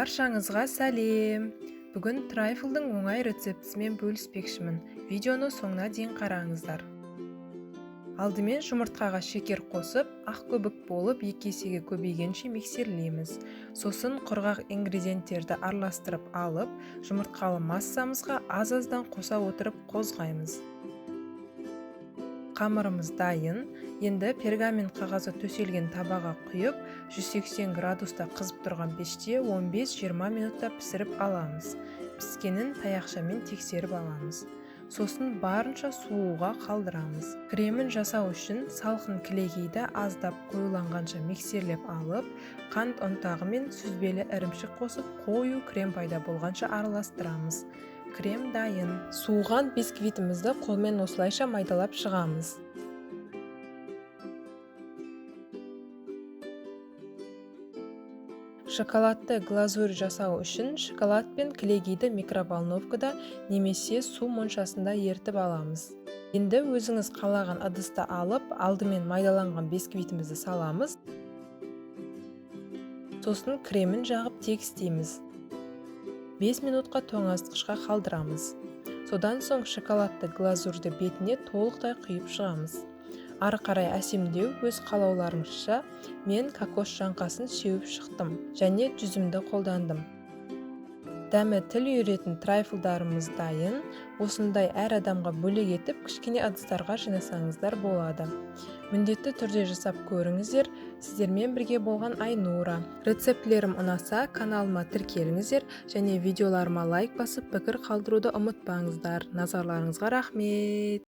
Баршаңызға сәлем. Бүгін трайфлдың оңай рецептісімен бөліспекшімін. Видеоны соңына дейін қараңыздар. Алдымен жұмыртқаға шекер қосып, ақ көбік болып 2 есеге көбейгенше миксерлейміз. Сосын құрғақ ингредиенттерді араластырып алып, жұмыртқалы массамызға аз-аздан қоса отырып қозғаймыз. Қамырымыз дайын. Енді пергамент қағазы төселген табаға құйып, 180 градуста қызып тұрған пеште 15-20 минутта пісіріп аламыз. Піскенін таяқшамен тексеріп аламыз. Сосын барынша суыға қалдырамыз. Кремін жасау үшін салқын кілегейді аздап қоюланғанша миксерлеп алып, қант ұнтағы мен сүзбелі ірімшік қосып, қою крем пайда болғанша араластырамыз. Крем дайын. Суыған бисквитімізді қолмен осылайша майдалап шығамыз. Шоколадты глазурь жасау үшін шоколад пен кілегейді микроволновкада немесе су моншасында ертіп аламыз. Енді өзіңіз қалаған ыдысты алып, алдымен майдаланған бисквитімізді саламыз. Сосын кремін жағып тегістейміз. 5 минутқа тоңазытқышқа қалдырамыз. Содан соң шоколадты глазурьді бетіне толықтай құйып шығамыз. Ары қарай әсемдеу өз қалауларыңызша, мен кокос жаңқасын сеуіп шықтым және жүзімді қолдандым. Дәмі тіл үйіретін трайфлдарымыз дайын. Осындай әр адамға бөлек етіп, кішкене ыдыстарға жинасаңыздар болады. Міндетті түрде жасап көріңіздер. Сіздермен бірге болған Айнура. Рецептлерім ұнаса, каналыма тіркеліңіздер және видеоларыма лайк басып, пікір қалдыруды ұмытпаңыздар. Назарларыңызға рахмет.